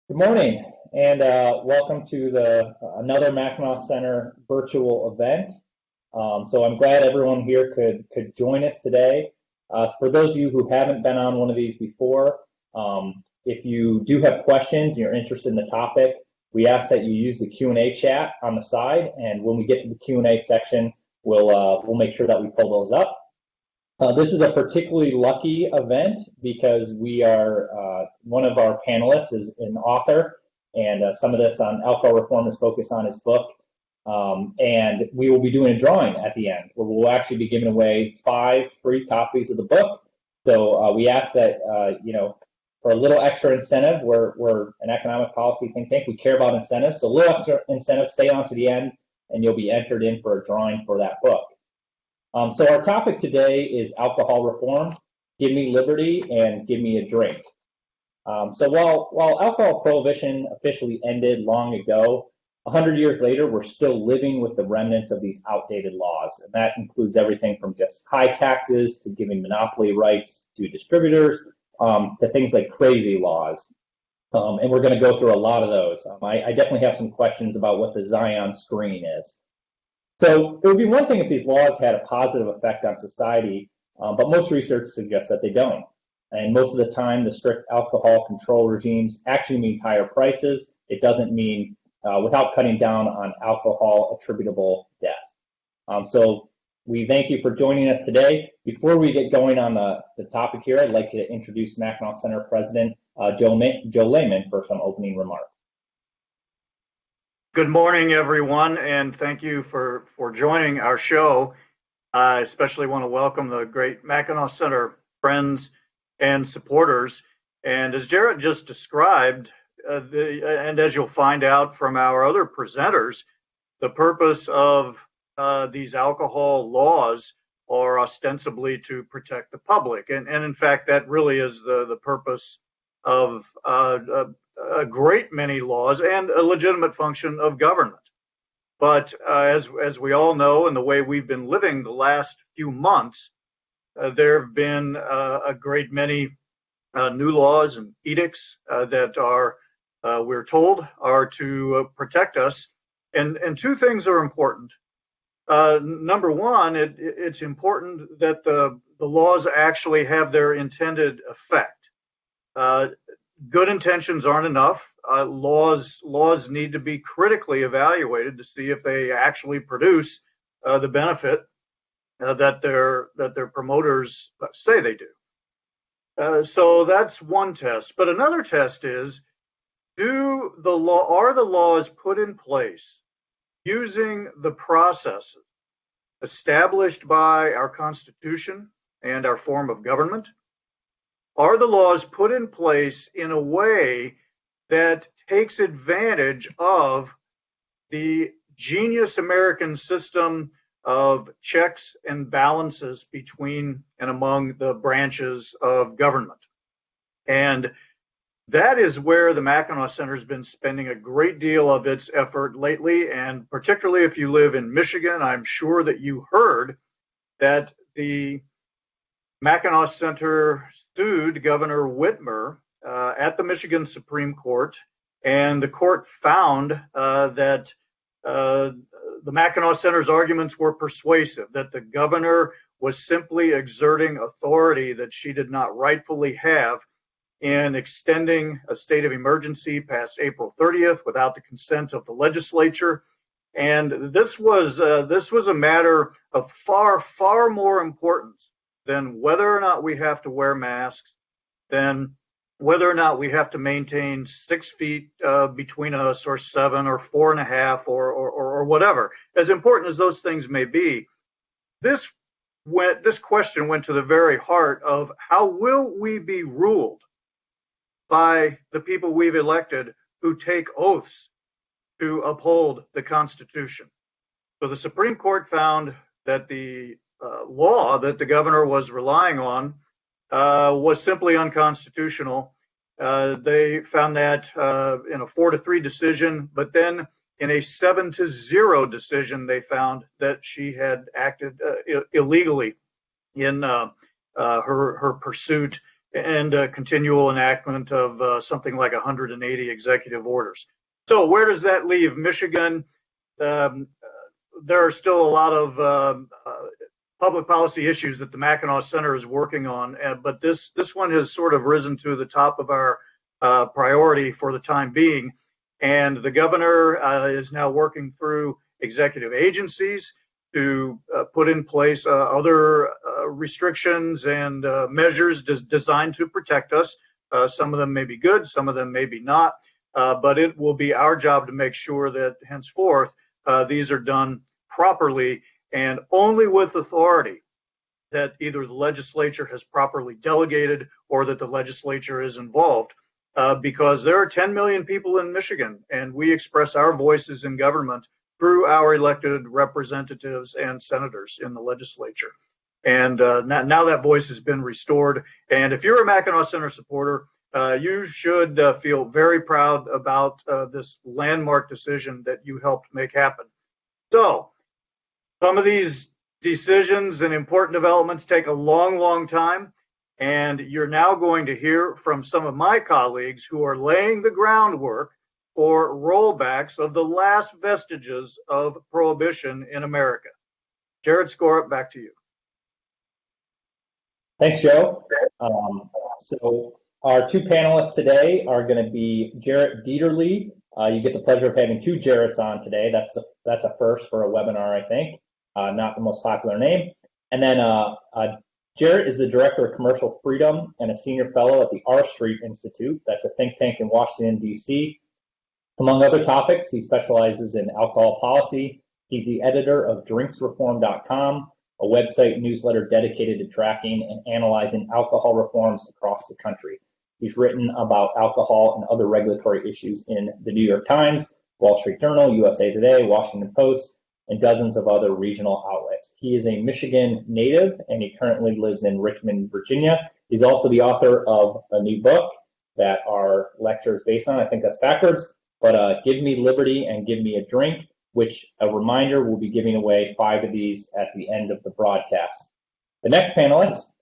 Good morning, and welcome to the another Mackinac Center virtual event. So I'm glad everyone here could join us today. For those of you who haven't been on one of these before, if you do have questions and you're interested in the topic, we ask that you use the Q&A chat on the side, and when we get to the Q&A section, we'll make sure that we pull those up. This is a particularly lucky event because we are one of our panelists is an author, and some of this on alcohol reform is focused on his book. And we will be doing a drawing at the end where we'll actually be giving away 5 free copies of the book. So we ask that, for a little extra incentive, we're an economic policy think tank. We care about incentives. So a little extra incentive, stay on to the end, and you'll be entered in for a drawing for that book. So our topic today is alcohol reform. Give me liberty and give me a drink. So while alcohol prohibition officially ended long ago, 100 years later, we're still living with the remnants of these outdated laws. And that includes everything from just high taxes to giving monopoly rights to distributors to things like crazy laws. And we're going to go through a lot of those. I definitely have some questions about what the Zion screen is. So it would be one thing if these laws had a positive effect on society, but most research suggests that they don't. And most of the time, the strict alcohol control regimes actually means higher prices. It doesn't mean without cutting down on alcohol-attributable deaths. So we thank you for joining us today. Before we get going on the topic here, I'd like to introduce Mackinac Center President Joe Lehman for some opening remarks. Good morning, everyone, and thank you for joining our show. I especially want to welcome the great Mackinac Center friends and supporters. And as Jarrett just described, and as you'll find out from our other presenters, the purpose of these alcohol laws are ostensibly to protect the public. And in fact, that really is the purpose of a great many laws and a legitimate function of government. But as we all know, in the way we've been living the last few months, there have been a great many new laws and edicts that are, we're told, are to protect us. And 2 things are important. Number one, it's important that the laws actually have their intended effect. Good intentions aren't enough. Laws need to be critically evaluated to see if they actually produce the benefit that their promoters say they do. So that's one test. But another test is, are the laws put in place using the processes established by our Constitution and our form of government? Are the laws put in place in a way that takes advantage of the genius American system of checks and balances between and among the branches of government? And that is where the Mackinac Center has been spending a great deal of its effort lately. And particularly if you live in Michigan, I'm sure that you heard that the Mackinac Center sued Governor Whitmer at the Michigan Supreme Court, and the court found that the Mackinac Center's arguments were persuasive, that the governor was simply exerting authority that she did not rightfully have in extending a state of emergency past April 30th without the consent of the legislature. And this was a matter of far more importance than whether or not we have to wear masks, than whether or not we have to maintain 6 feet between us, or 7, or 4.5, or whatever. As important as those things may be, this question went to the very heart of how will we be ruled by the people we've elected who take oaths to uphold the Constitution. So the Supreme Court found that the law that the governor was relying on was simply unconstitutional. They found that in a 4-3 decision, but then in a 7-0 decision, they found that she had acted illegally in her pursuit and continual enactment of something like 180 executive orders. So where does that leave Michigan? There are still a lot of public policy issues that the Mackinac Center is working on, but this one has sort of risen to the top of our priority for the time being. And the governor is now working through executive agencies to put in place other restrictions and measures designed to protect us. Some of them may be good, some of them may be not, but it will be our job to make sure that henceforth these are done properly and only with authority that either the legislature has properly delegated or that the legislature is involved. Because there are 10 million people in Michigan, and we express our voices in government through our elected representatives and senators in the legislature. And now that voice has been restored. And if you're a Mackinac Center supporter, you should feel very proud about this landmark decision that you helped make happen. So some of these decisions and important developments take a long, long time. And you're now going to hear from some of my colleagues who are laying the groundwork for rollbacks of the last vestiges of prohibition in America. Jared Scorup, back to you. Thanks, Joe. So our two panelists today are going to be Jarrett Dieterle. You get the pleasure of having two Jarretts on today. That's a first for a webinar, I think. Not the most popular name. And then Jarrett is the Director of Commercial Freedom and a Senior Fellow at the R Street Institute. That's a think tank in Washington, D.C. Among other topics, he specializes in alcohol policy. He's the editor of drinksreform.com, a website newsletter dedicated to tracking and analyzing alcohol reforms across the country. He's written about alcohol and other regulatory issues in the New York Times, Wall Street Journal, USA Today, Washington Post, and dozens of other regional outlets. He is a Michigan native, and he currently lives in Richmond, Virginia. He's also the author of a new book that our lecture is based on. I think that's backwards, but Give Me Liberty and Give Me a Drink, which, a reminder, we'll be giving away 5 of these at the end of the broadcast. The next panelist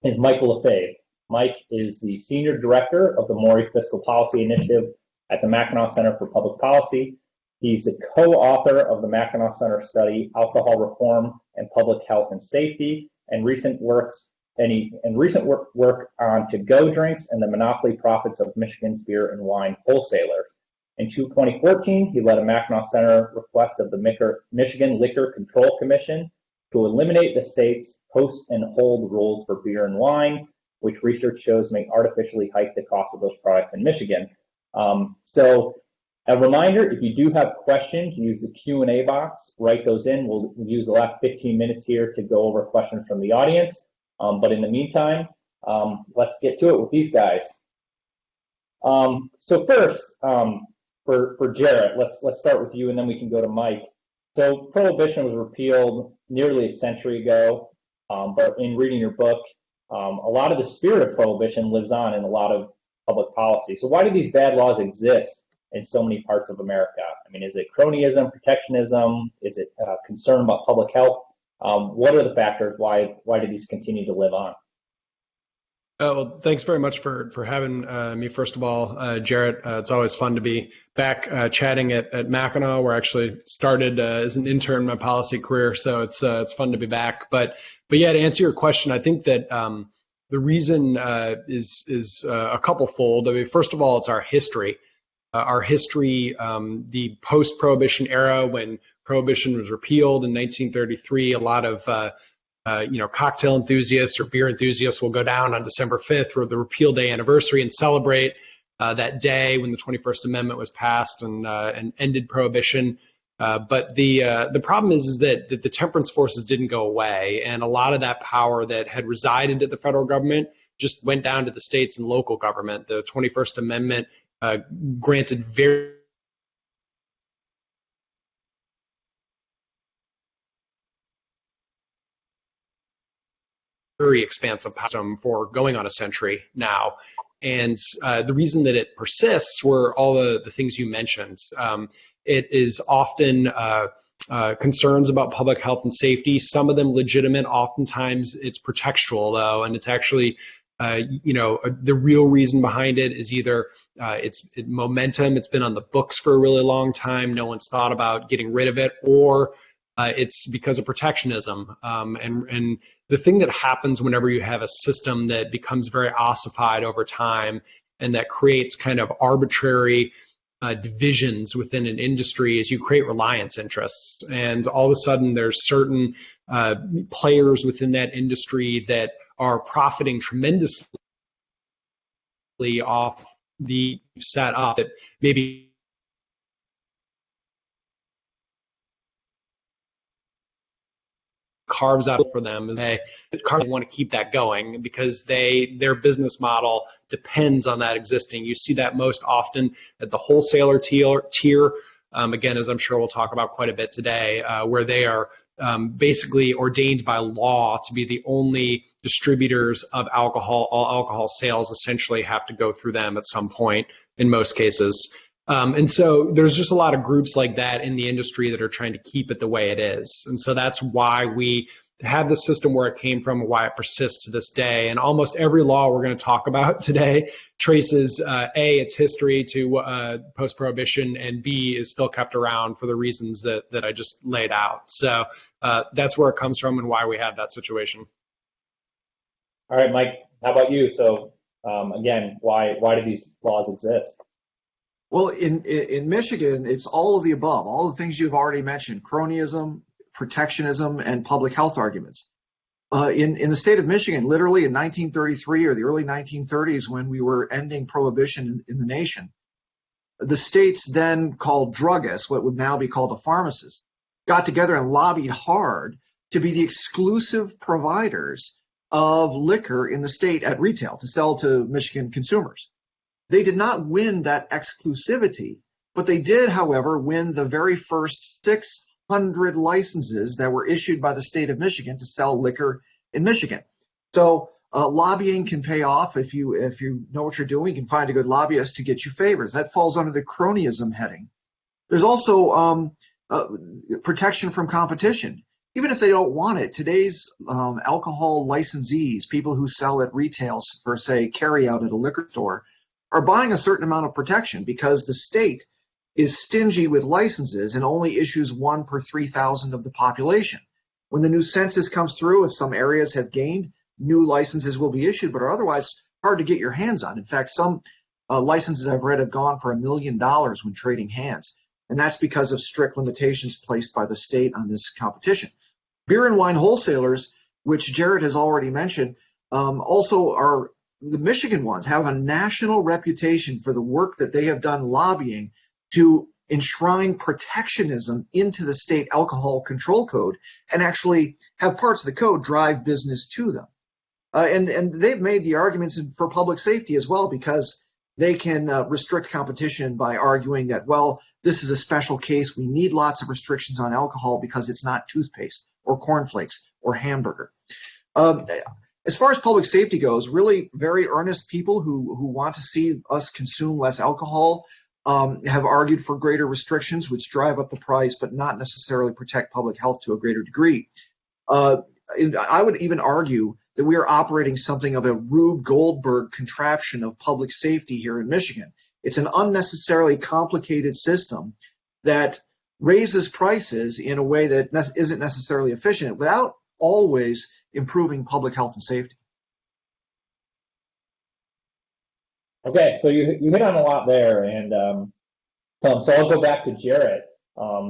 is Michael Lefebvre. Mike is the Senior Director of the Maury Fiscal Policy Initiative at the Mackinac Center for Public Policy. He's the co-author of the Mackinac Center study, Alcohol Reform and Public Health and Safety, and recent work on to-go drinks and the monopoly profits of Michigan's beer and wine wholesalers. In 2014, he led a Mackinac Center request of the Michigan Liquor Control Commission to eliminate the state's post and hold rules for beer and wine, which research shows may artificially hike the cost of those products in Michigan. So a reminder, if you do have questions, use the Q&A box, write those in. We'll use the last 15 minutes here to go over questions from the audience. But in the meantime, let's get to it with these guys. So first, for Jarrett, let's start with you, and then we can go to Mike. So Prohibition was repealed nearly a century ago, but in reading your book, a lot of the spirit of Prohibition lives on in a lot of public policy. So why do these bad laws exist in so many parts of America? I mean, is it cronyism, protectionism? Is it concern about public health? What are the factors? Why do these continue to live on? Well, thanks very much for having me, first of all, Jarrett. It's always fun to be back chatting at Mackinac, where I actually started as an intern in my policy career, so it's fun to be back. But yeah, to answer your question, I think that the reason is a couple-fold. I mean, first of all, it's our history. The post-Prohibition era, when Prohibition was repealed in 1933, a lot of cocktail enthusiasts or beer enthusiasts will go down on December 5th, or the repeal day anniversary, and celebrate that day when the 21st Amendment was passed and ended Prohibition. But the problem is that the temperance forces didn't go away, and a lot of that power that had resided at the federal government just went down to the states and local government. The 21st Amendment granted very expansive power for going on a century now. And the reason that it persists were all the things you mentioned. It is often concerns about public health and safety, some of them legitimate. Oftentimes it's pretextual, though, and it's actually the real reason behind it is either it's momentum, it's been on the books for a really long time, no one's thought about getting rid of it, or it's because of protectionism. And the thing that happens whenever you have a system that becomes very ossified over time and that creates kind of arbitrary divisions within an industry is you create reliance interests. And all of a sudden there's certain players within that industry that are profiting tremendously off the setup that maybe carves out for them is they want to keep that going because their business model depends on that existing. You see that most often at the wholesaler tier, again, as I'm sure we'll talk about quite a bit today, where they are basically ordained by law to be the only distributors of alcohol. All alcohol sales essentially have to go through them at some point in most cases. And so there's just a lot of groups like that in the industry that are trying to keep it the way it is. And so that's why we have the system where it came from, why it persists to this day. And almost every law we're going to talk about today traces A, its history to post-prohibition, and B, is still kept around for the reasons that I just laid out. So that's where it comes from and why we have that situation. All right, Mike, how about you? So again, why do these laws exist? Well, in Michigan, it's all of the above, all the things you've already mentioned: cronyism, protectionism, and public health arguments. In the state of Michigan, literally in 1933 or the early 1930s, when we were ending prohibition in the nation, the states then called druggists, what would now be called a pharmacist, got together and lobbied hard to be the exclusive providers of liquor in the state at retail to sell to Michigan consumers. They did not win that exclusivity, but they did, however, win the very first 600 licenses that were issued by the state of Michigan to sell liquor in Michigan. So lobbying can pay off if you know what you're doing. You can find a good lobbyist to get you favors. That falls under the cronyism heading. There's also protection from competition. Even if they don't want it, today's alcohol licensees, people who sell at retail for, say, carry out at a liquor store, are buying a certain amount of protection because the state is stingy with licenses and only issues one per 3,000 of the population. When the new census comes through, if some areas have gained, new licenses will be issued, but are otherwise hard to get your hands on. In fact, some licenses I've read have gone for $1 million when trading hands, and that's because of strict limitations placed by the state on this competition. Beer and wine wholesalers, which Jared has already mentioned, also are the Michigan ones, have a national reputation for the work that they have done lobbying to enshrine protectionism into the state alcohol control code and actually have parts of the code drive business to them. And they've made the arguments for public safety as well, because they can restrict competition by arguing that, well, this is a special case. We need lots of restrictions on alcohol because it's not toothpaste or cornflakes or hamburger. As far as public safety goes, really very earnest people who want to see us consume less alcohol have argued for greater restrictions, which drive up the price but not necessarily protect public health to a greater degree. I would even argue that we are operating something of a Rube Goldberg contraption of public safety here in Michigan. It's an unnecessarily complicated system that raises prices in a way that isn't necessarily efficient without always improving public health and safety. Okay, so you hit on a lot there, and so I'll go back to Jarrett.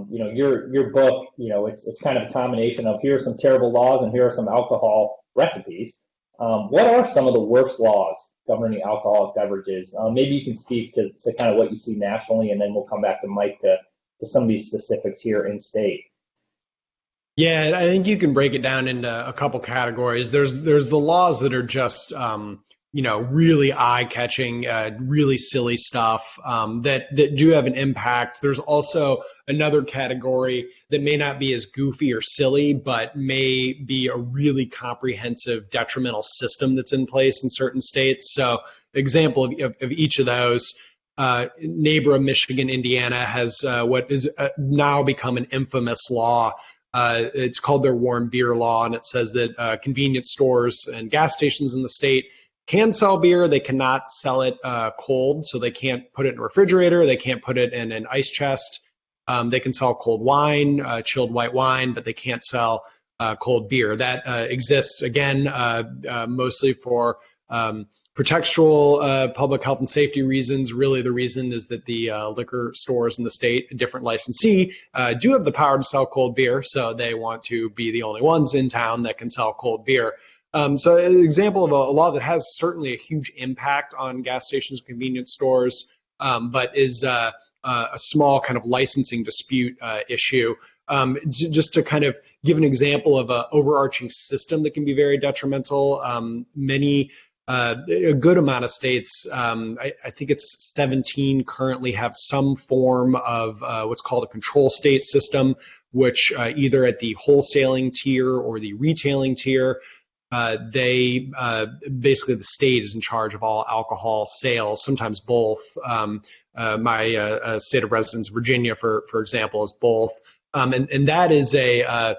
Your book, it's kind of a combination of here are some terrible laws and here are some alcohol recipes. What are some of the worst laws governing alcoholic beverages? Maybe you can speak to kind of what you see nationally, and then we'll come back to Mike to some of these specifics here in state. Yeah, I think you can break it down into a couple categories. There's the laws that are just really eye-catching, really silly stuff that do have an impact. There's also another category that may not be as goofy or silly, but may be a really comprehensive detrimental system that's in place in certain states. So, example of each of those. Neighbor of Michigan, Indiana, has what is now become an infamous law. It's called their warm beer law, and it says that convenience stores and gas stations in the state can sell beer. They cannot sell it cold, so they can't put it in a refrigerator. They can't put it in an ice chest. They can sell cold wine, chilled white wine, but they can't sell cold beer. That exists, again, mostly for protectural public health and safety reasons. Really, the reason is that the liquor stores in the state, a different licensee, do have the power to sell cold beer, so they want to be the only ones in town that can sell cold beer. So an example of a law that has certainly a huge impact on gas stations, convenience stores, but is a small kind of licensing dispute issue. Just to kind of give an example of an overarching system that can be very detrimental, a good amount of states, I think it's 17 currently, have some form of what's called a control state system, which either at the wholesaling tier or the retailing tier, basically the state is in charge of all alcohol sales, sometimes both. My state of residence, Virginia, for example, is both. And that is a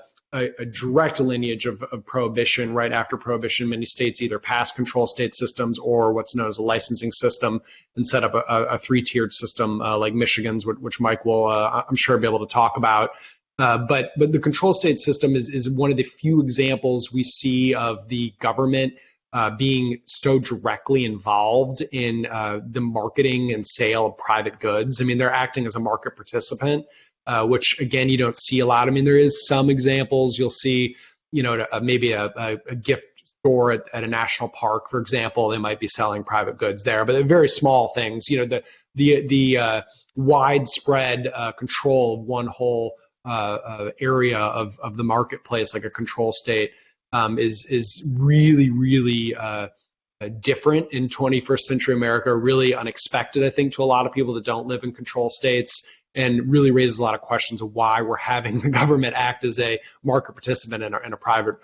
direct lineage of Prohibition. Right after Prohibition, many states either passed control state systems or what's known as a licensing system and set up a three-tiered system like Michigan's, which Mike will, I'm sure, be able to talk about. But the control state system is one of the few examples we see of the government being so directly involved in the marketing and sale of private goods. I mean, they're acting as a market participant, which, again, you don't see a lot. I mean, there is some examples. You'll see, maybe a gift store at a national park, for example. They might be selling private goods there, but they're very small things. The widespread control of one whole area of the marketplace, like a control state, is really, really different in 21st century America, really unexpected, I think, to a lot of people that don't live in control states, and really raises a lot of questions of why we're having the government act as a market participant in a private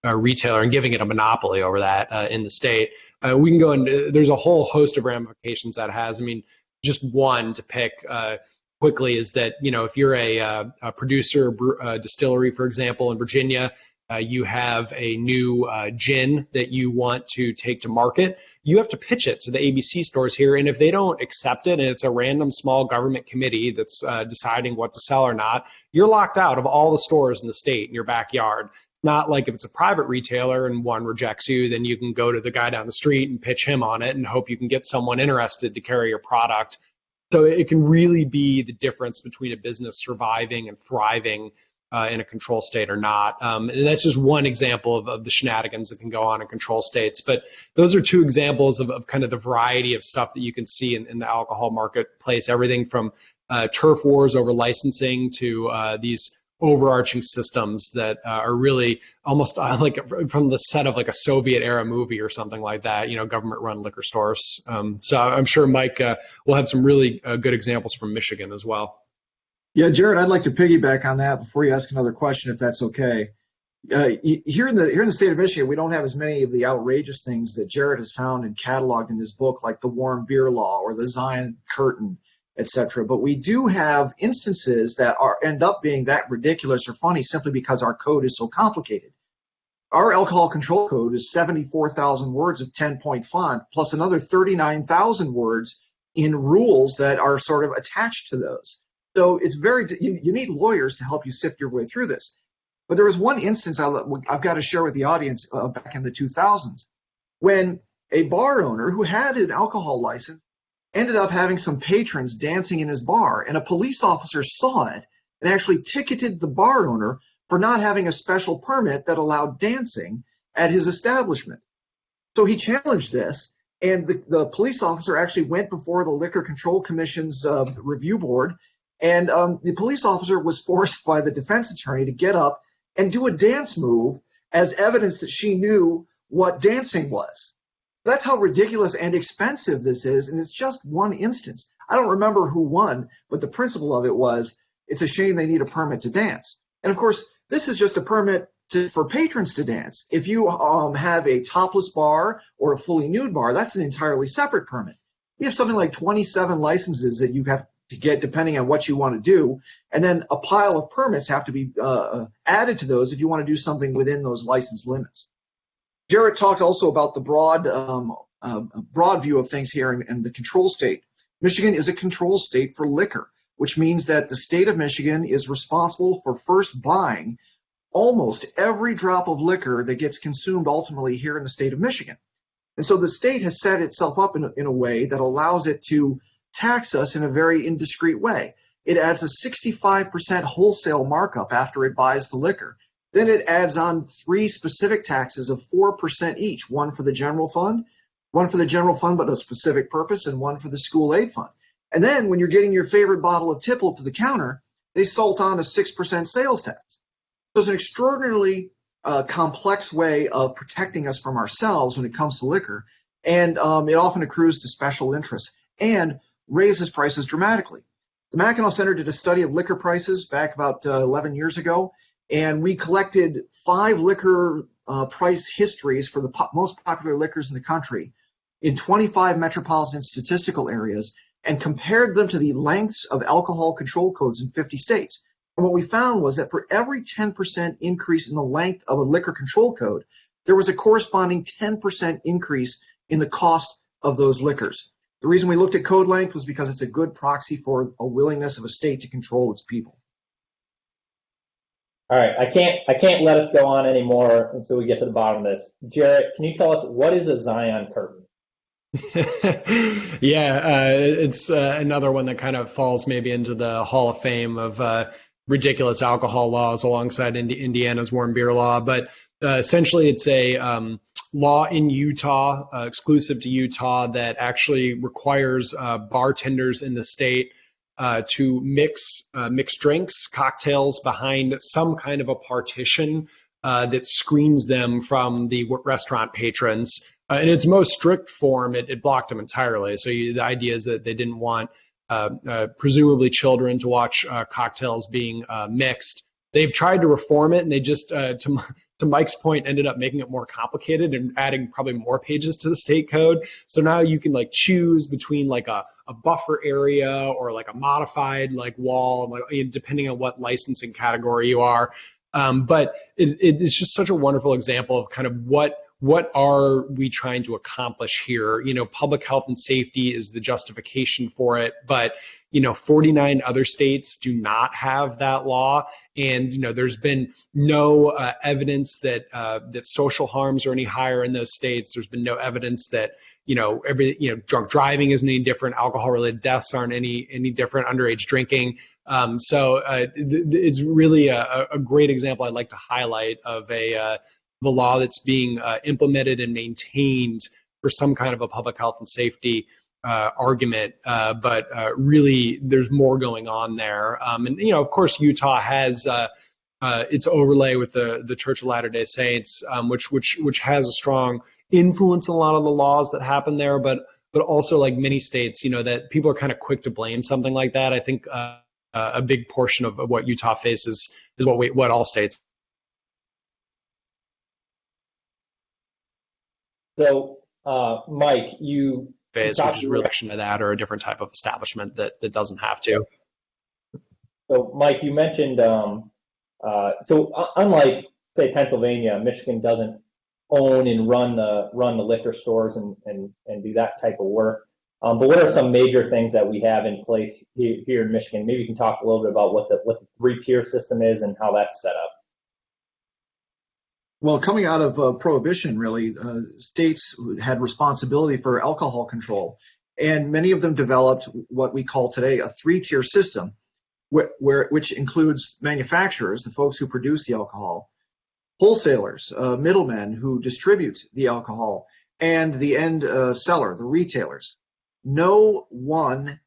retailer and giving it a monopoly over that in the state. We can go into, there's a whole host of ramifications that has. I mean, just one to pick quickly is that, if you're a producer, a distillery, for example, in Virginia, you have a new gin that you want to take to market, you have to pitch it to the ABC stores here. And if they don't accept it, and it's a random small government committee that's deciding what to sell or not, you're locked out of all the stores in the state in your backyard. Not like if it's a private retailer and one rejects you, then you can go to the guy down the street and pitch him on it and hope you can get someone interested to carry your product. So it can really be the difference between a business surviving and thriving in a control state or not. And that's just one example of the shenanigans that can go on in control states. But those are two examples of kind of the variety of stuff that you can see in the alcohol marketplace, everything from turf wars over licensing to these overarching systems that are really almost like from the set of like a Soviet era movie or something like that, government run liquor stores. So I'm sure Mike will have some really good examples from Michigan as well. Yeah, Jared, I'd like to piggyback on that before you ask another question, if that's okay. Here in the state of Michigan, we don't have as many of the outrageous things that Jared has found and cataloged in his book, like the warm beer law or the Zion curtain, etc. But we do have instances that end up being that ridiculous or funny simply because our code is so complicated. Our alcohol control code is 74,000 words of 10-point font, plus another 39,000 words in rules that are sort of attached to those. So it's you need lawyers to help you sift your way through this. But there was one instance I've got to share with the audience back in the 2000s when a bar owner who had an alcohol license ended up having some patrons dancing in his bar, and a police officer saw it and actually ticketed the bar owner for not having a special permit that allowed dancing at his establishment. So he challenged this, and the police officer actually went before the Liquor Control Commission's review board. And the police officer was forced by the defense attorney to get up and do a dance move as evidence that she knew what dancing was. That's how ridiculous and expensive this is, and it's just one instance. I don't remember who won, but the principle of it was, it's a shame they need a permit to dance. And of course, this is just a permit for patrons to dance. If you have a topless bar or a fully nude bar, that's an entirely separate permit. We have something like 27 licenses that you have to get depending on what you want to do, and then a pile of permits have to be added to those if you want to do something within those license limits. Jarrett talked also about the broad view of things here and the control state. Michigan is a control state for liquor, which means that the state of Michigan is responsible for first buying almost every drop of liquor that gets consumed ultimately here in the state of Michigan. And so the state has set itself up in a way that allows it to tax us in a very indiscreet way. It adds a 65% wholesale markup after it buys the liquor. Then it adds on 3 specific taxes of 4% each, one for the general fund but a specific purpose, and one for the school aid fund. And then when you're getting your favorite bottle of tipple to the counter, they salt on a 6% sales tax. So it's an extraordinarily complex way of protecting us from ourselves when it comes to liquor, and it often accrues to special interests and raises prices dramatically. The Mackinac Center did a study of liquor prices back about 11 years ago, and we collected 5 liquor price histories for the most popular liquors in the country in 25 metropolitan statistical areas and compared them to the lengths of alcohol control codes in 50 states. And what we found was that for every 10% increase in the length of a liquor control code, there was a corresponding 10% increase in the cost of those liquors. The reason we looked at code length was because it's a good proxy for a willingness of a state to control its people. All right, I can't let us go on anymore until we get to the bottom of this. Jarrett, can you tell us what is a Zion curtain? Yeah, it's another one that kind of falls maybe into the Hall of Fame of ridiculous alcohol laws alongside Indiana's warm beer law. But essentially, it's a law in Utah, exclusive to Utah, that actually requires bartenders in the state to mix drinks, cocktails behind some kind of a partition that screens them from the restaurant patrons. In its most strict form, it blocked them entirely. So the idea is that they didn't want presumably children to watch cocktails being mixed. They've tried to reform it, and they just, to Mike's point, ended up making it more complicated and adding probably more pages to the state code. So now you can like choose between like a buffer area or like a modified like wall, like, depending on what licensing category you are. But it's just such a wonderful example of kind of what are we trying to accomplish here? Public health and safety is the justification for it, but 49 other states do not have that law, and there's been no evidence that social harms are any higher in those states. There's been no evidence that drunk driving isn't any different, alcohol-related deaths aren't any different, underage drinking. So it's really a great example I'd like to highlight of the law that's being implemented and maintained for some kind of a public health and safety argument, but really there's more going on there. And of course, Utah has its overlay with the Church of Latter-day Saints, which has a strong influence in a lot of the laws that happen there, but also like many states, that people are kind of quick to blame something like that. I think a big portion of what Utah faces is what all states. So, Mike, which is a reaction to that, or a different type of establishment that doesn't have to. So, Mike, you mentioned, unlike, say, Pennsylvania, Michigan doesn't own and run the liquor stores and do that type of work. But what are some major things that we have in place here in Michigan? Maybe you can talk a little bit about what the 3-tier system is and how that's set up. Well, coming out of Prohibition, really, states had responsibility for alcohol control, and many of them developed what we call today a 3-tier system, which includes manufacturers, the folks who produce the alcohol, wholesalers, middlemen who distribute the alcohol, and the end seller, the retailers. No one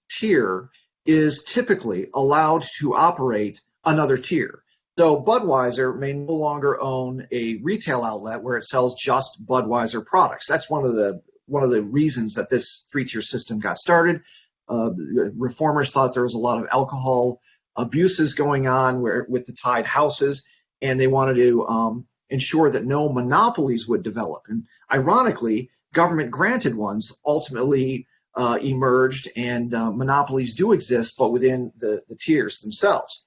tier is typically allowed to operate another tier. So Budweiser may no longer own a retail outlet where it sells just Budweiser products. That's one of the reasons that this 3-tier system got started. Reformers thought there was a lot of alcohol abuses going on with the tied houses, and they wanted to ensure that no monopolies would develop. And ironically, government-granted ones ultimately emerged, and monopolies do exist, but within the tiers themselves.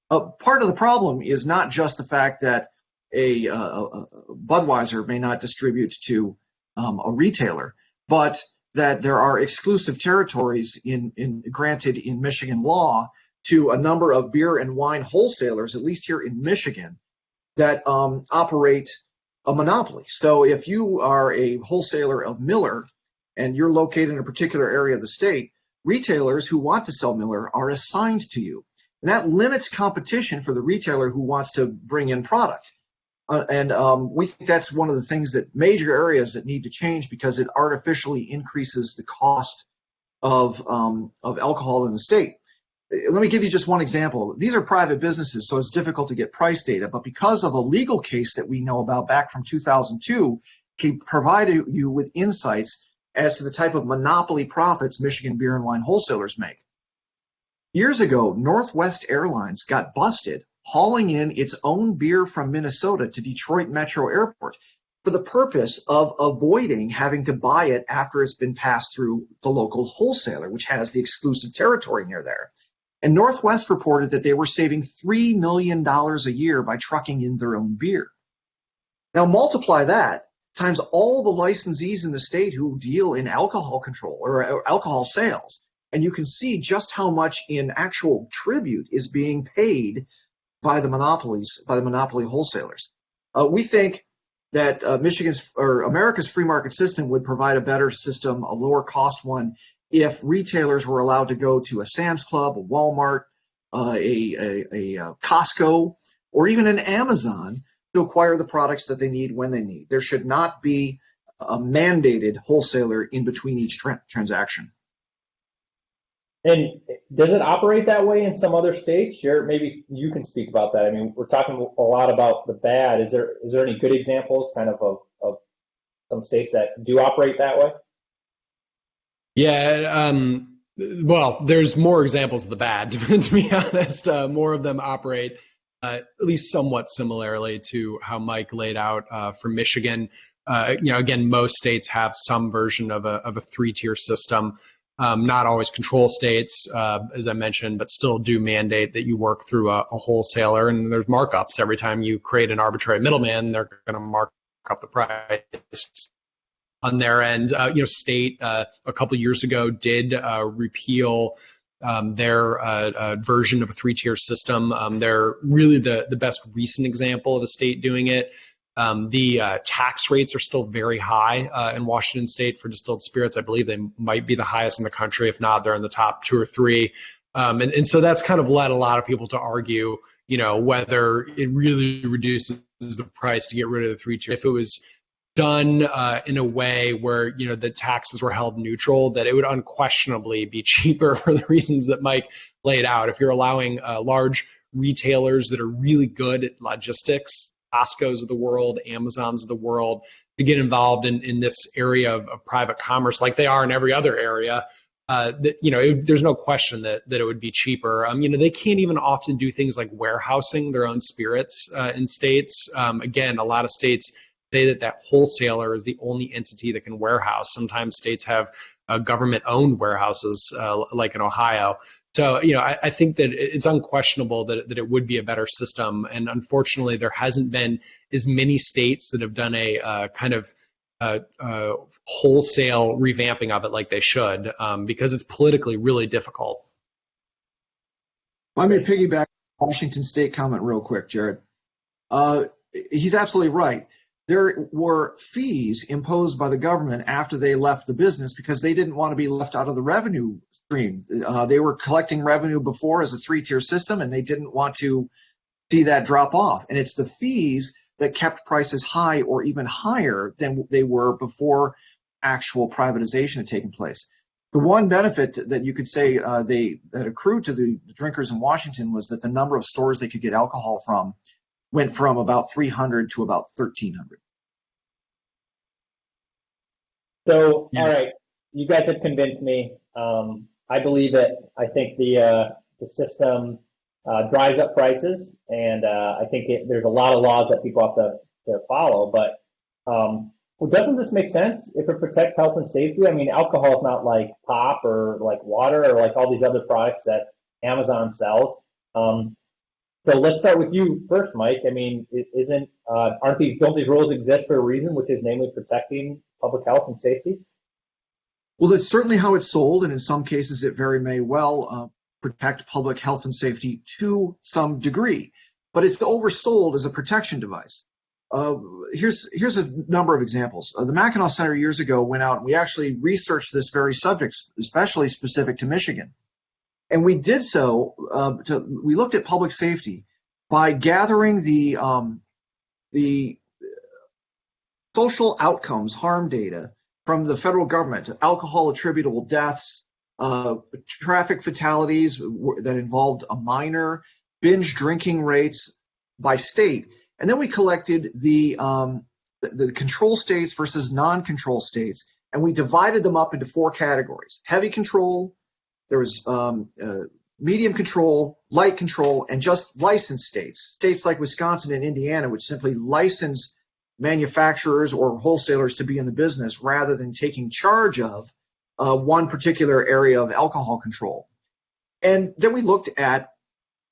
Part of the problem is not just the fact that Budweiser may not distribute to a retailer, but that there are exclusive territories granted in Michigan law to a number of beer and wine wholesalers, at least here in Michigan, that operate a monopoly. So if you are a wholesaler of Miller and you're located in a particular area of the state, retailers who want to sell Miller are assigned to you. And that limits competition for the retailer who wants to bring in product. We think that's one of the things that major areas that need to change because it artificially increases the cost of alcohol in the state. Let me give you just one example. These are private businesses, so it's difficult to get price data, but because of a legal case that we know about back from 2002, can provide you with insights as to the type of monopoly profits Michigan beer and wine wholesalers make. Years ago, Northwest Airlines got busted hauling in its own beer from Minnesota to Detroit Metro Airport for the purpose of avoiding having to buy it after it's been passed through the local wholesaler, which has the exclusive territory near there. And Northwest reported that they were saving $3 million a year by trucking in their own beer. Now multiply that times all the licensees in the state who deal in alcohol control or alcohol sales, and you can see just how much in actual tribute is being paid by the monopoly wholesalers. We think that America's free market system would provide a better system, a lower cost one, if retailers were allowed to go to a Sam's Club, a Walmart, a Costco, or even an Amazon to acquire the products that they need when they need. There should not be a mandated wholesaler in between each transaction. And does it operate that way in some other states? Jared, maybe you can speak about that. I mean, we're talking a lot about the bad. Is there any good examples kind of some states that do operate that way? Yeah, well, there's more examples of the bad, to be honest. More of them operate at least somewhat similarly to how Mike laid out for Michigan. Again, most states have some version of a three-tier system. Not always control states, as I mentioned, but still do mandate that you work through a wholesaler, and there's markups. Every time you create an arbitrary middleman, they're going to mark up the price on their end. State a couple years ago did repeal their version of a three-tier system. They're really the best recent example of a state doing it. The tax rates are still very high in Washington State for distilled spirits. I believe they might be the highest in the country. If not, they're in the top 2 or 3. And so that's kind of led a lot of people to argue, whether it really reduces the price to get rid of the three-tier. If it was done in a way where, the taxes were held neutral, that it would unquestionably be cheaper for the reasons that Mike laid out. If you're allowing large retailers that are really good at logistics, Costco's of the world, Amazon's of the world, to get involved in this area of private commerce like they are in every other area, there's no question that it would be cheaper. They can't even often do things like warehousing their own spirits in states. Again, a lot of states say that wholesaler is the only entity that can warehouse. Sometimes states have government-owned warehouses like in Ohio. So, I think that it's unquestionable that it would be a better system. And unfortunately, there hasn't been as many states that have done a kind of wholesale revamping of it like they should, because it's politically really difficult. Let me piggyback on Washington State comment real quick, Jared. He's absolutely right. There were fees imposed by the government after they left the business because they didn't want to be left out of the revenue stream. They were collecting revenue before as a three-tier system, and they didn't want to see that drop off. And it's the fees that kept prices high or even higher than they were before actual privatization had taken place. The one benefit that you could say that accrued to the drinkers in Washington was that the number of stores they could get alcohol from went from about 300 to about 1,300. So, all right, you guys have convinced me. I believe it. I think the system drives up prices, and I think there's a lot of laws that people have to follow. But doesn't this make sense if it protects health and safety? I mean, alcohol is not like pop or like water or like all these other products that Amazon sells. So let's start with you first, Mike. I mean, don't these rules exist for a reason, which is namely protecting public health and safety? Well, that's certainly how it's sold, and in some cases it very may well protect public health and safety to some degree, but it's oversold as a protection device. Here's a number of examples. The Mackinac Center years ago went out and we actually researched this very subject, especially specific to Michigan. And we did so, we looked at public safety by gathering the social outcomes, harm data from the federal government, alcohol-attributable deaths, traffic fatalities that involved a minor, binge drinking rates by state. And then we collected the control states versus non-control states, and we divided them up into 4 categories. Heavy control, there was medium control, light control, and just licensed states. States like Wisconsin and Indiana, which simply license manufacturers or wholesalers to be in the business rather than taking charge of one particular area of alcohol control. And then we looked at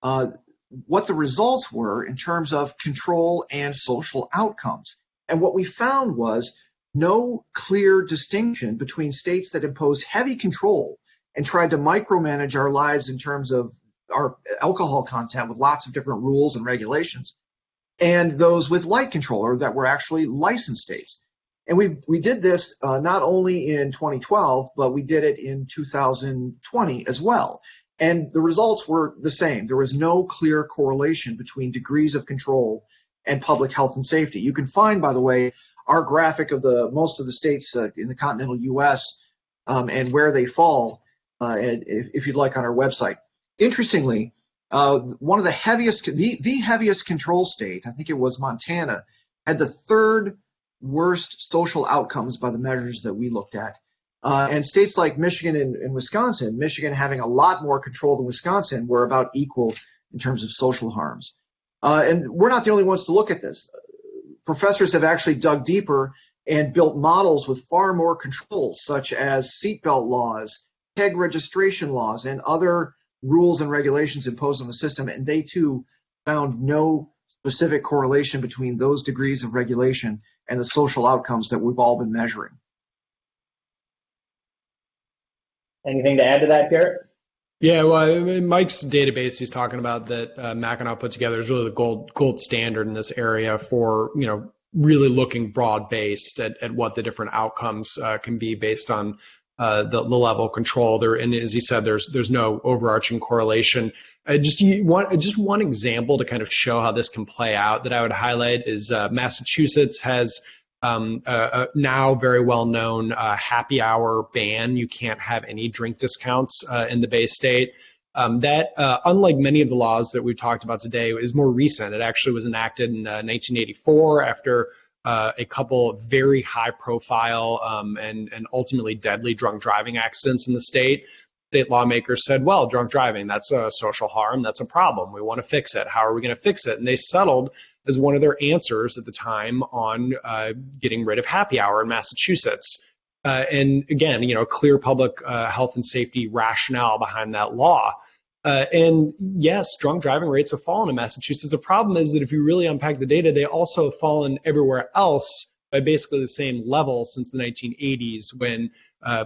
what the results were in terms of control and social outcomes. And what we found was no clear distinction between states that impose heavy control and tried to micromanage our lives in terms of our alcohol content with lots of different rules and regulations, and those with light control, or that were actually licensed states. And we did this not only in 2012, but we did it in 2020 as well. And the results were the same. There was no clear correlation between degrees of control and public health and safety. You can find, by the way, our graphic of most of the states in the continental U.S. And where they fall, if you'd like, on our website. Interestingly, one of the heaviest control state, I think it was Montana, had the 3rd worst social outcomes by the measures that we looked at. And states like Michigan and Wisconsin, Michigan having a lot more control than Wisconsin, were about equal in terms of social harms. And we're not the only ones to look at this. Professors have actually dug deeper and built models with far more controls, such as seatbelt laws, PEG registration laws, and other rules and regulations imposed on the system. And they too found no specific correlation between those degrees of regulation and the social outcomes that we've all been measuring. Anything to add to that, Garrett? Yeah, well, Mike's database he's talking about that Mackinac put together is really the gold standard in this area for, really looking broad-based at what the different outcomes can be based on the level of control there. And as he said, there's no overarching correlation. Just one example to kind of show how this can play out that I would highlight is Massachusetts has a now very well-known happy hour ban. You can't have any drink discounts in the Bay State. That, unlike many of the laws that we've talked about today, is more recent. It actually was enacted in 1984 after a couple of very high-profile and ultimately deadly drunk driving accidents in the state. State lawmakers said, well, drunk driving, that's a social harm, that's a problem. We want to fix it. How are we going to fix it? And they settled as one of their answers at the time on getting rid of happy hour in Massachusetts. And again, clear public health and safety rationale behind that law. And yes, drunk driving rates have fallen in Massachusetts. The problem is that if you really unpack the data, they also have fallen everywhere else by basically the same level since the 1980s, when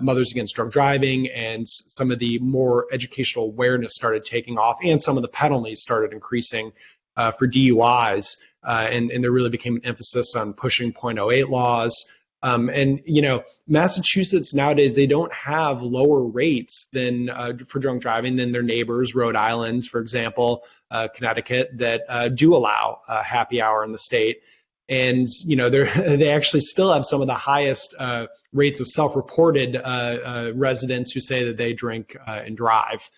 Mothers Against Drunk Driving and some of the more educational awareness started taking off, and some of the penalties started increasing for DUIs. And there really became an emphasis on pushing .08 laws. And Massachusetts nowadays, they don't have lower rates than for drunk driving than their neighbors, Rhode Island, for example, Connecticut, that do allow happy hour in the state. And they actually still have some of the highest rates of self-reported residents who say that they drink and drive.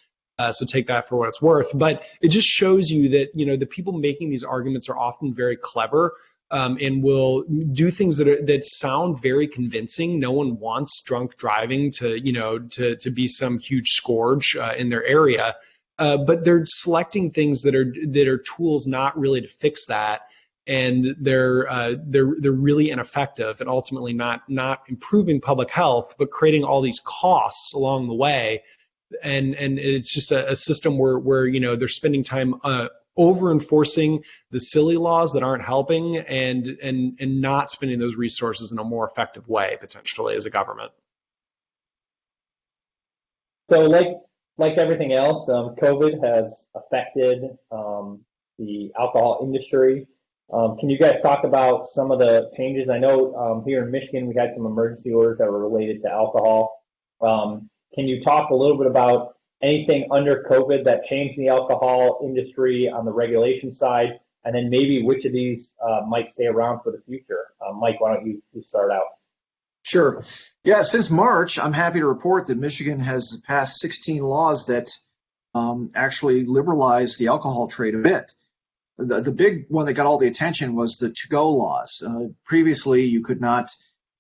So take that for what it's worth. But it just shows you that the people making these arguments are often very clever. And will do things that sound very convincing. No one wants drunk driving to be some huge scourge in their area, but they're selecting things that are tools not really to fix that, and they're really ineffective and ultimately not improving public health, but creating all these costs along the way. And it's just a system where they're spending time over enforcing the silly laws that aren't helping and not spending those resources in a more effective way, potentially, as a government. So like everything else, COVID has affected the alcohol industry. Can you guys talk about some of the changes? I know here in Michigan, we had some emergency orders that were related to alcohol. Can you talk a little bit about anything under COVID that changed the alcohol industry on the regulation side, and then maybe which of these might stay around for the future? Mike, why don't you start out? Sure. Yeah, since March, I'm happy to report that Michigan has passed 16 laws that actually liberalize the alcohol trade a bit. The big one that got all the attention was the to-go laws. Previously, you could not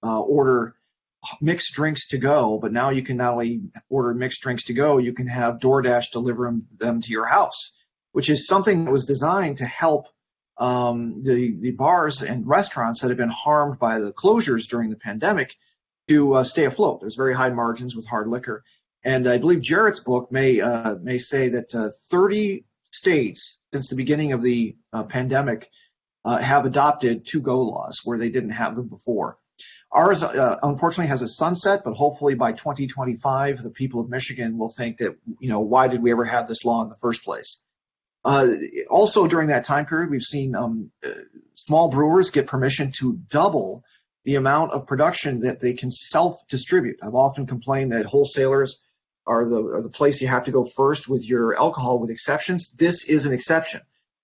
order mixed drinks to go, but now you can not only order mixed drinks to go, you can have DoorDash deliver them to your house, which is something that was designed to help the bars and restaurants that have been harmed by the closures during the pandemic to stay afloat. There's very high margins with hard liquor. And I believe Jarrett's book may say that 30 states since the beginning of the pandemic have adopted to-go laws where they didn't have them before. Ours, unfortunately, has a sunset, but hopefully by 2025, the people of Michigan will think that, why did we ever have this law in the first place? Also, during that time period, we've seen small brewers get permission to double the amount of production that they can self-distribute. I've often complained that wholesalers are the place you have to go first with your alcohol, with exceptions. This is an exception.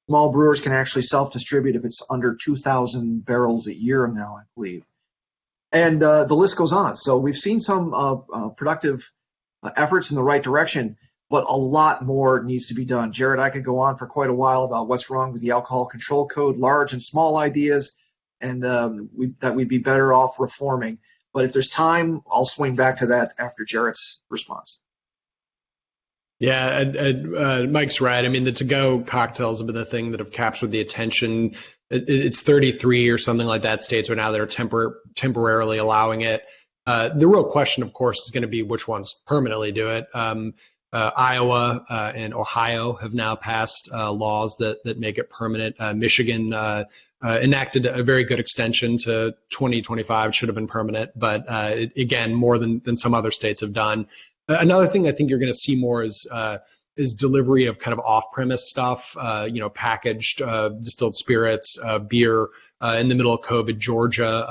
Small brewers can actually self-distribute if it's under 2,000 barrels a year now, I believe. And the list goes on. So we've seen some productive efforts in the right direction, but a lot more needs to be done. Jared, I could go on for quite a while about what's wrong with the Alcohol Control Code, large and small ideas, and that we'd be better off reforming. But if there's time, I'll swing back to that after Jarrett's response. Yeah, Mike's right. I mean, the to-go cocktails have been the thing that have captured the attention. It's 33 or something like that states right now that are temporarily allowing it. The real question, of course, is going to be which ones permanently do it. Iowa and Ohio have now passed laws that make it permanent. Michigan enacted a very good extension to 2025, should have been permanent, but again, more than some other states have done. Another thing I think you're going to see more is delivery of kind of off-premise stuff, packaged distilled spirits, beer. In the middle of COVID, Georgia,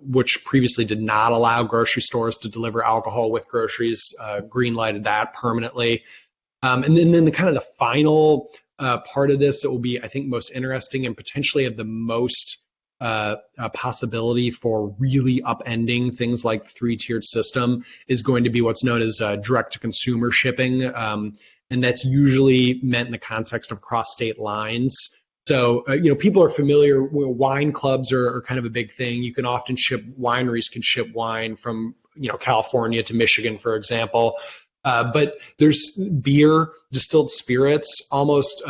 which previously did not allow grocery stores to deliver alcohol with groceries, green-lighted that permanently. And then the final part of this that will be, I think, most interesting and potentially have the most possibility for really upending things like the three-tiered system is going to be what's known as direct-to-consumer shipping. And that's usually meant in the context of cross-state lines. So, people are familiar, wine clubs are kind of a big thing. You can often wineries can ship wine from, California to Michigan, for example. But there's beer, distilled spirits, almost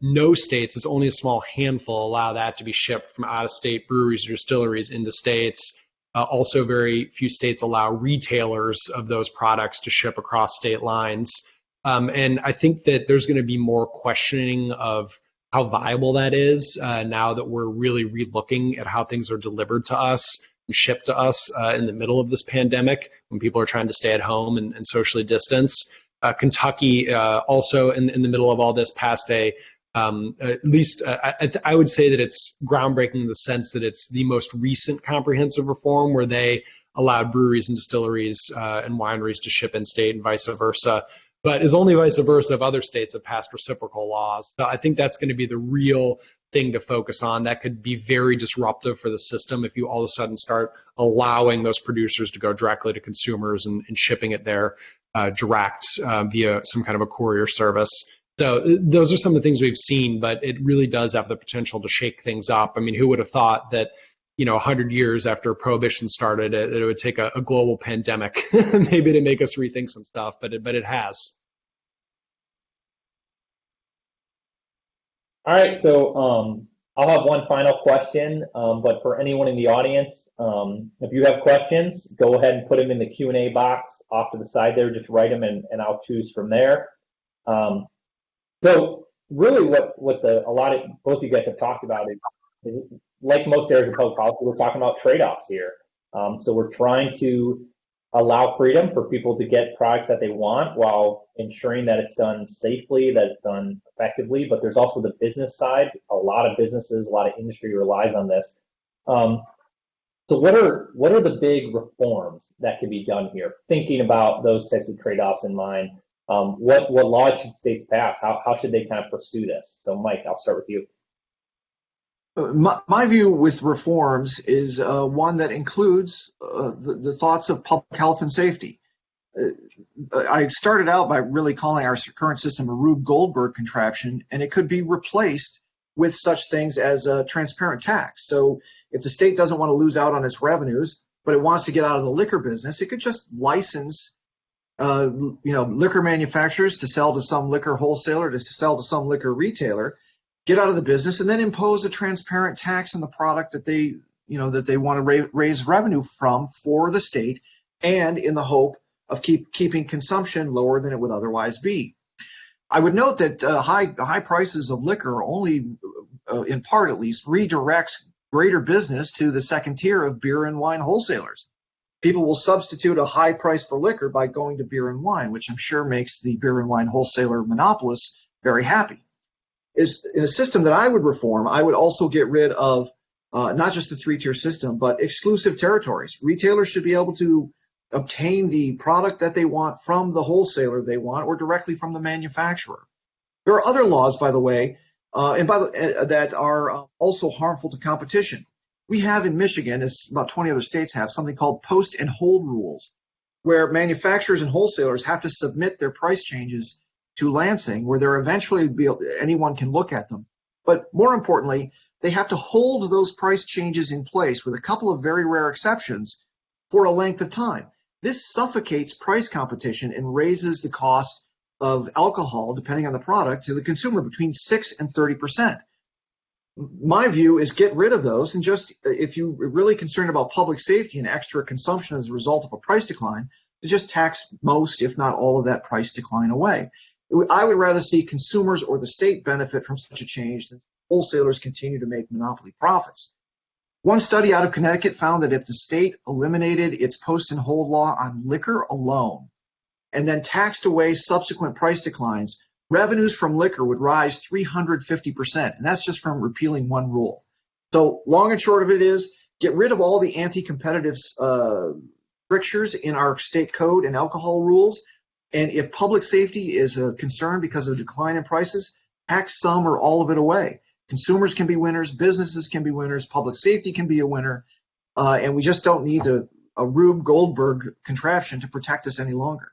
no states, it's only a small handful, allow that to be shipped from out-of-state breweries or distilleries into states. Also, very few states allow retailers of those products to ship across state lines. And I think that there's going to be more questioning of how viable that is now that we're really relooking at how things are delivered to us and shipped to us in the middle of this pandemic when people are trying to stay at home and socially distance. Kentucky also in the middle of all this passed I would say that it's groundbreaking in the sense that it's the most recent comprehensive reform where they allowed breweries and distilleries and wineries to ship in state and vice versa. But it's only vice versa if other states have passed reciprocal laws. So I think that's going to be the real thing to focus on. That could be very disruptive for the system if you all of a sudden start allowing those producers to go directly to consumers and shipping it there direct via some kind of a courier service. So those are some of the things we've seen, but it really does have the potential to shake things up. I mean, who would have thought that 100 years after Prohibition started, it would take a global pandemic maybe to make us rethink some stuff, but it has. All right, so I'll have one final question, but for anyone in the audience, if you have questions, go ahead and put them in the Q&A box off to the side there. Just write them, and I'll choose from there. So, really what a lot of both of you guys have talked about is like most areas of public policy, we're talking about trade-offs here. So we're trying to allow freedom for people to get products that they want while ensuring that it's done safely, that it's done effectively. But there's also the business side. A lot of businesses, a lot of industry relies on this. So what are the big reforms that can be done here? Thinking about those types of trade-offs in mind, what laws should states pass? How should they kind of pursue this? So Mike, I'll start with you. My view with reforms is one that includes the thoughts of public health and safety. I started out by really calling our current system a Rube Goldberg contraption, and it could be replaced with such things as a transparent tax. So if the state doesn't want to lose out on its revenues, but it wants to get out of the liquor business, it could just license liquor manufacturers to sell to some liquor wholesaler, to sell to some liquor retailer, get out of the business, and then impose a transparent tax on the product that they want to raise revenue from for the state, and in the hope of keeping consumption lower than it would otherwise be. I would note that high prices of liquor only, in part at least, redirects greater business to the second tier of beer and wine wholesalers. People will substitute a high price for liquor by going to beer and wine, which I'm sure makes the beer and wine wholesaler monopolists very happy. In a system that I would reform, I would also get rid of not just the three-tier system, but exclusive territories. Retailers should be able to obtain the product that they want from the wholesaler they want, or directly from the manufacturer. There are other laws, by the way, that are also harmful to competition. We have in Michigan, as about 20 other states have, something called post and hold rules, where manufacturers and wholesalers have to submit their price changes to Lansing, where they're eventually anyone can look at them. But more importantly, they have to hold those price changes in place, with a couple of very rare exceptions, for a length of time. This suffocates price competition and raises the cost of alcohol, depending on the product, to the consumer between 6 and 30%. My view is get rid of those, and just, if you're really concerned about public safety and extra consumption as a result of a price decline, to just tax most, if not all, of that price decline away. I would rather see consumers or the state benefit from such a change than wholesalers continue to make monopoly profits. One study out of Connecticut found that if the state eliminated its post and hold law on liquor alone and then taxed away subsequent price declines, revenues from liquor would rise 350%, and that's just from repealing one rule. So long and short of it is, get rid of all the anti-competitive strictures in our state code and alcohol rules, and if public safety is a concern because of decline in prices, tax some or all of it away. Consumers can be winners, businesses can be winners, public safety can be a winner, and we just don't need a Rube Goldberg contraption to protect us any longer.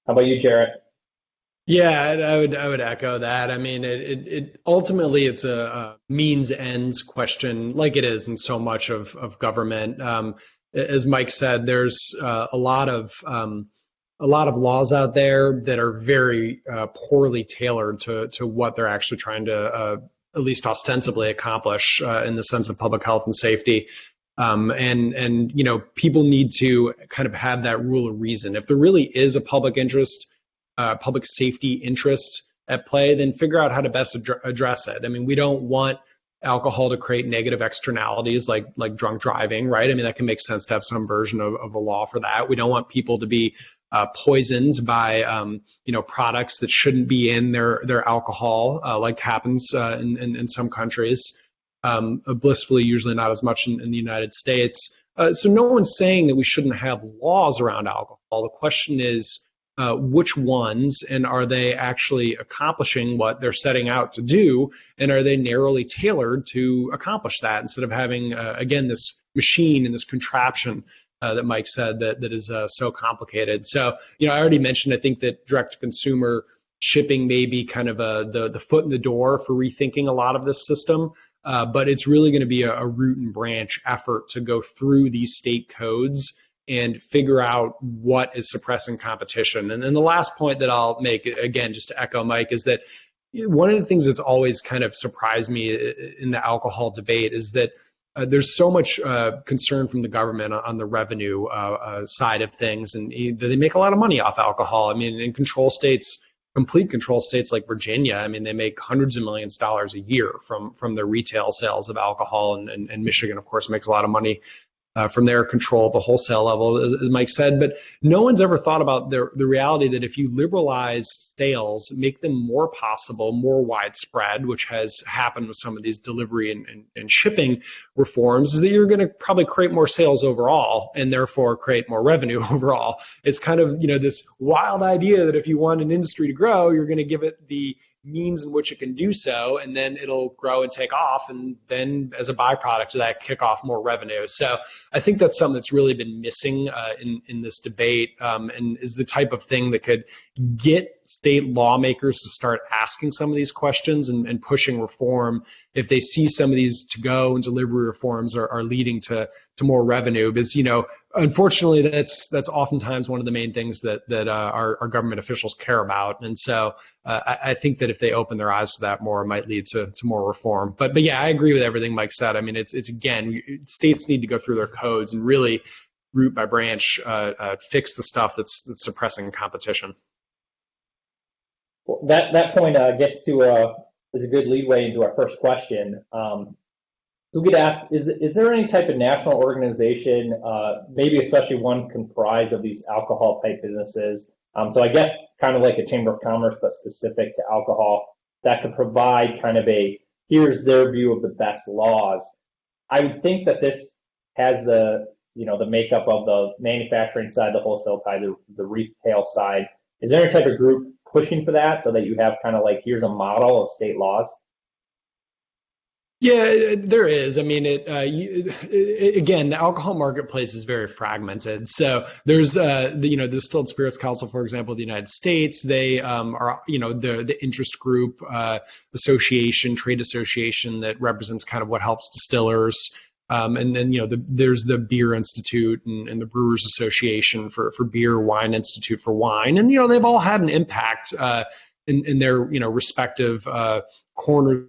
How about you, Jarrett? Yeah, I would echo that. I mean, it ultimately it's a means ends question, like it is in so much of government. As Mike said, there's a lot of laws out there that are very poorly tailored to what they're actually trying to at least ostensibly accomplish in the sense of public health and safety. And people need to kind of have that rule of reason. If there really is a public interest, public safety interest at play, then figure out how to best address it. I mean, we don't want alcohol to create negative externalities like drunk driving, right? I mean, that can make sense to have some version of a law for that. We don't want people to be poisoned by products that shouldn't be in their alcohol, like happens in some countries. Blissfully, usually not as much in the United States. So no one's saying that we shouldn't have laws around alcohol. The question is which ones, and are they actually accomplishing what they're setting out to do, and are they narrowly tailored to accomplish that, instead of having, again, this machine and this contraption that Mike said that is so complicated. So, I already mentioned, I think that direct-to-consumer shipping may be kind of the foot in the door for rethinking a lot of this system. But it's really going to be a root and branch effort to go through these state codes and figure out what is suppressing competition. And then the last point that I'll make, again, just to echo Mike, is that one of the things that's always kind of surprised me in the alcohol debate is that there's so much concern from the government on the revenue side of things, and they make a lot of money off alcohol. I mean, in control states complete control states like Virginia, I mean, they make hundreds of millions of dollars a year from their retail sales of alcohol, and Michigan, of course, makes a lot of money from their control at the wholesale level, as Mike said. But no one's ever thought about the reality that if you liberalize sales, make them more possible, more widespread, which has happened with some of these delivery and shipping reforms, is that you're going to probably create more sales overall and therefore create more revenue overall. It's kind of, this wild idea that if you want an industry to grow, you're going to give it the means in which it can do so, and then it'll grow and take off, and then as a byproduct of that, kick off more revenue. So I think that's something that's really been missing in this debate, and is the type of thing that could get state lawmakers to start asking some of these questions and pushing reform if they see some of these to-go and delivery reforms are leading to more revenue. Because, unfortunately, that's oftentimes one of the main things that our government officials care about. And so I think that if they open their eyes to that more, it might lead to more reform. But yeah, I agree with everything Mike said. I mean, it's again, states need to go through their codes and really root by branch fix the stuff that's suppressing competition. Well, that point gets to is a good leadway into our first question. So we get asked, is there any type of national organization, maybe especially one comprised of these alcohol type businesses? So I guess kind of like a chamber of commerce, but specific to alcohol, that could provide kind of here's their view of the best laws. I would think that this has the makeup of the manufacturing side, the wholesale side, the retail side. Is there any type of group pushing for that so that you have kind of like, here's a model of state laws? Yeah, there is. I mean, again, the alcohol marketplace is very fragmented. So there's, the Distilled Spirits Council, for example, of the United States. They are, the interest group association, trade association that represents kind of what helps distillers. And then, there's the Beer Institute and the Brewers Association for beer, Wine Institute for wine. And, they've all had an impact in their, respective corners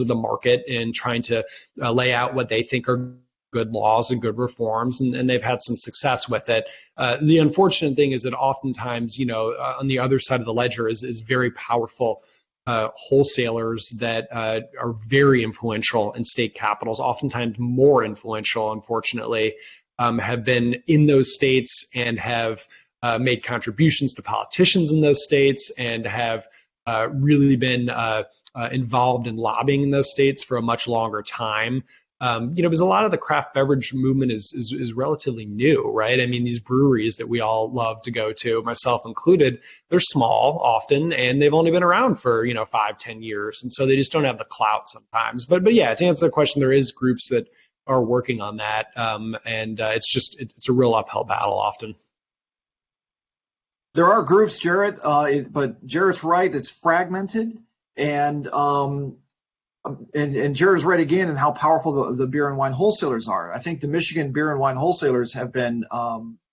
of the market in trying to lay out what they think are good laws and good reforms, and they've had some success with it. The unfortunate thing is that oftentimes, on the other side of the ledger is very powerful wholesalers that are very influential in state capitals, oftentimes more influential, unfortunately, have been in those states and have made contributions to politicians in those states and have really been involved in lobbying in those states for a much longer time. Because a lot of the craft beverage movement is relatively new, right? I mean, these breweries that we all love to go to, myself included, they're small often, and they've only been around for, 5-10 years. And so they just don't have the clout sometimes. But yeah, to answer the question, there is groups that are working on that. And it's a real uphill battle often. There are groups, Jarrett, but Jarrett's right, it's fragmented. And Jared's right again in how powerful the beer and wine wholesalers are. I think the Michigan beer and wine wholesalers have been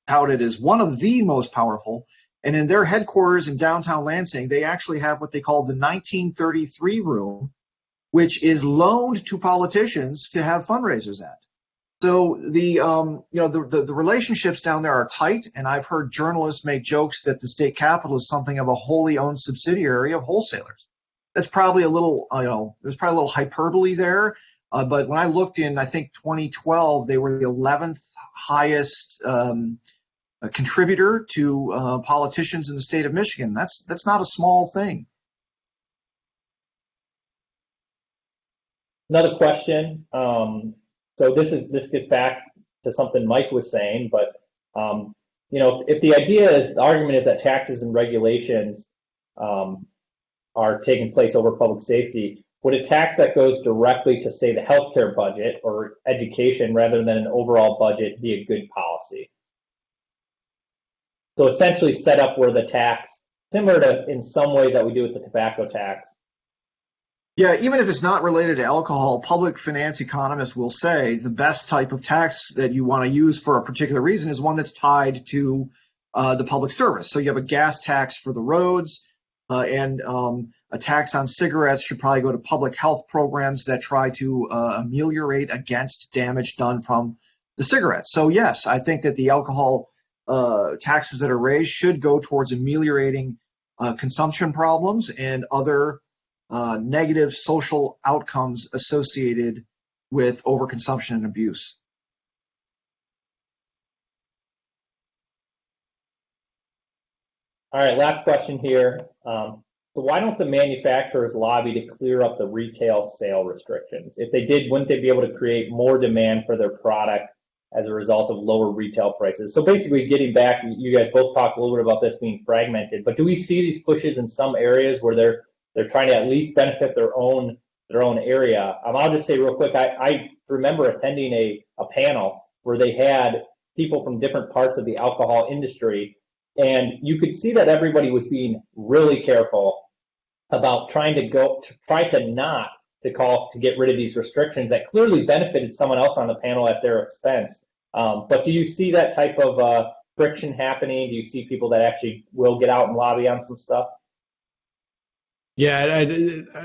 touted as one of the most powerful. And in their headquarters in downtown Lansing, they actually have what they call the 1933 room, which is loaned to politicians to have fundraisers at. So the relationships down there are tight, and I've heard journalists make jokes that the state capitol is something of a wholly owned subsidiary of wholesalers. That's probably a little, there's probably a little hyperbole there. But when I looked in, I think 2012, they were the 11th highest contributor to politicians in the state of Michigan. That's not a small thing. Another question. So this gets back to something Mike was saying, but if the argument is that taxes and regulations are taking place over public safety, would a tax that goes directly to, say, the healthcare budget or education rather than an overall budget be a good policy? So essentially set up where the tax, similar to in some ways that we do with the tobacco tax. Yeah, even if it's not related to alcohol, public finance economists will say the best type of tax that you want to use for a particular reason is one that's tied to the public service. So you have a gas tax for the roads, and a tax on cigarettes should probably go to public health programs that try to ameliorate against damage done from the cigarettes. So yes, I think that the alcohol taxes that are raised should go towards ameliorating consumption problems and other negative social outcomes associated with overconsumption and abuse. All right, last question here. So why don't the manufacturers lobby to clear up the retail sale restrictions? If they did, wouldn't they be able to create more demand for their product as a result of lower retail prices? So basically, getting back, you guys both talked a little bit about this being fragmented, but do we see these pushes in some areas where they're trying to at least benefit their own area? I'll just say real quick, I remember attending a panel where they had people from different parts of the alcohol industry, and you could see that everybody was being really careful about trying to get rid of these restrictions that clearly benefited someone else on the panel at their expense. But do you see that type of friction happening? Do you see people that actually will get out and lobby on some stuff? Yeah,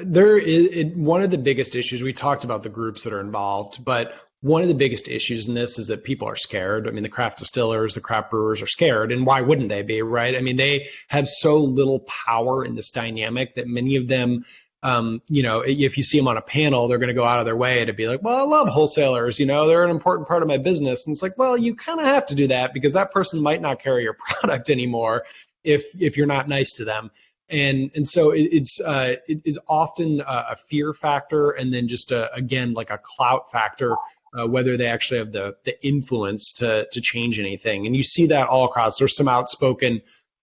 there is one of the biggest issues. We talked about the groups that are involved, but one of the biggest issues in this is that people are scared. I mean, the craft distillers, the craft brewers are scared, and why wouldn't they be, right? I mean, they have so little power in this dynamic that many of them, if you see them on a panel, they're going to go out of their way to be like, well, I love wholesalers, they're an important part of my business. And it's like, well, you kind of have to do that because that person might not carry your product anymore if you're not nice to them. And so it's often a fear factor, and then just again like a clout factor, whether they actually have the influence to change anything. And you see that all across. There's some outspoken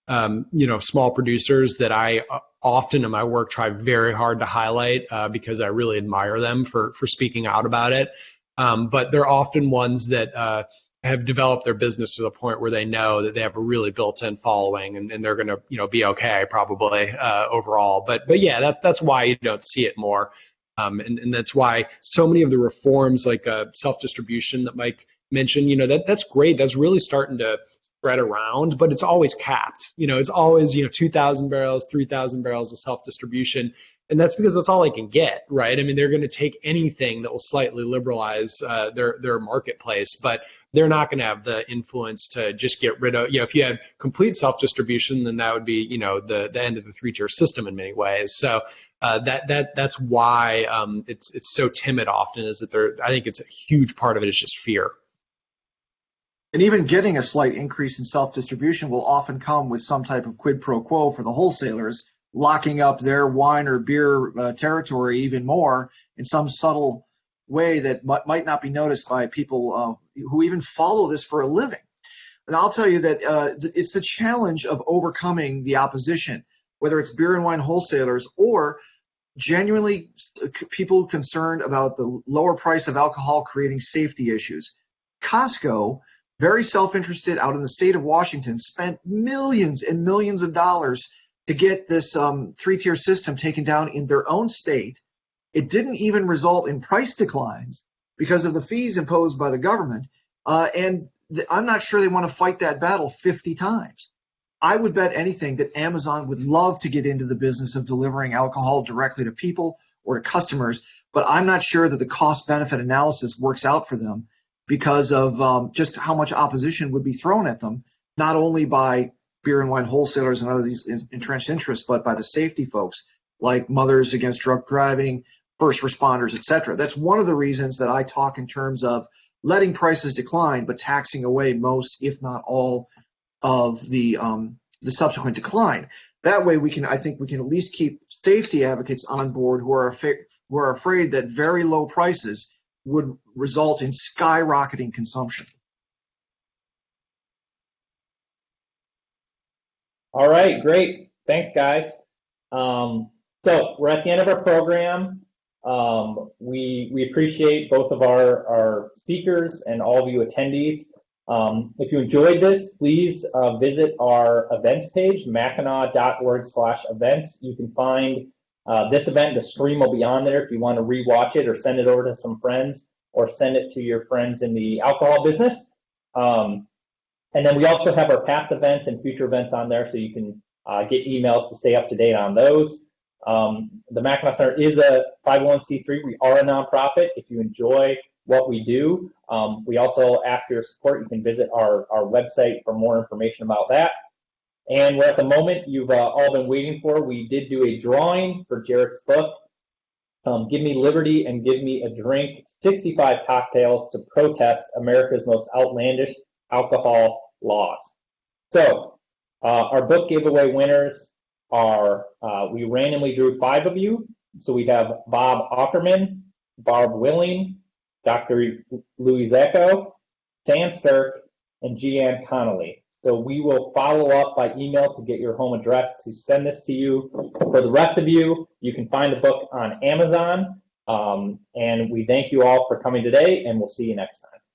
small producers that I often in my work try very hard to highlight because I really admire them for speaking out about it. But they're often ones that have developed their business to the point where they know that they have a really built-in following, and they're going to be okay probably overall. But yeah, that's why you don't see it more. And that's why so many of the reforms like self-distribution that Mike mentioned, that's great. That's really starting to spread around, but it's always capped. It's always 2,000 barrels, 3,000 barrels of self-distribution. And that's because that's all they can get, right? I mean, they're going to take anything that will slightly liberalize their marketplace, but they're not going to have the influence to just get rid of, if you had complete self-distribution, then that would be, the end of the three-tier system in many ways. So that's why it's so timid often, is that I think it's a huge part of it is just fear. And even getting a slight increase in self-distribution will often come with some type of quid pro quo for the wholesalers, locking up their wine or beer territory even more in some subtle way that might not be noticed by people who even follow this for a living. And I'll tell you that it's the challenge of overcoming the opposition, whether it's beer and wine wholesalers or genuinely people concerned about the lower price of alcohol creating safety issues. Costco, very self-interested out in the state of Washington, spent millions and millions of dollars to get this three-tier system taken down in their own state. It didn't even result in price declines because of the fees imposed by the government. And I'm not sure they want to fight that battle 50 times. I would bet anything that Amazon would love to get into the business of delivering alcohol directly to people or to customers, but I'm not sure that the cost-benefit analysis works out for them because of just how much opposition would be thrown at them, not only by beer and wine wholesalers and other these entrenched interests, but by the safety folks like Mothers Against Drunk Driving, first responders, et cetera. That's one of the reasons that I talk in terms of letting prices decline, but taxing away most, if not all, of the subsequent decline. That way, I think we can at least keep safety advocates on board who are afraid that very low prices would result in skyrocketing consumption. All right, great. Thanks, guys. So we're at the end of our program. We appreciate both of our speakers and all of you attendees. If you enjoyed this, please visit our events page, mackinac.org/events. You can find this event. The stream will be on there if you want to rewatch it or send it over to some friends or send it to your friends in the alcohol business. And then we also have our past events and future events on there, so you can get emails to stay up to date on those. The Mackinac Center is a 501c3. We are a nonprofit. If you enjoy what we do, we also ask for your support. You can visit our website for more information about that. And we're at the moment you've all been waiting for. We did do a drawing for Jarrett's book, Give Me Liberty and Give Me a Drink, 65 cocktails to protest America's most outlandish alcohol laws. So our book giveaway winners are, we randomly drew 5 of you. So we have Bob Ackerman, Barb Willing, Dr. Louis Zacco, Sam Sturck, and Jeanne Connolly. So we will follow up by email to get your home address to send this to you. For the rest of you, you can find the book on Amazon. And we thank you all for coming today, and we'll see you next time.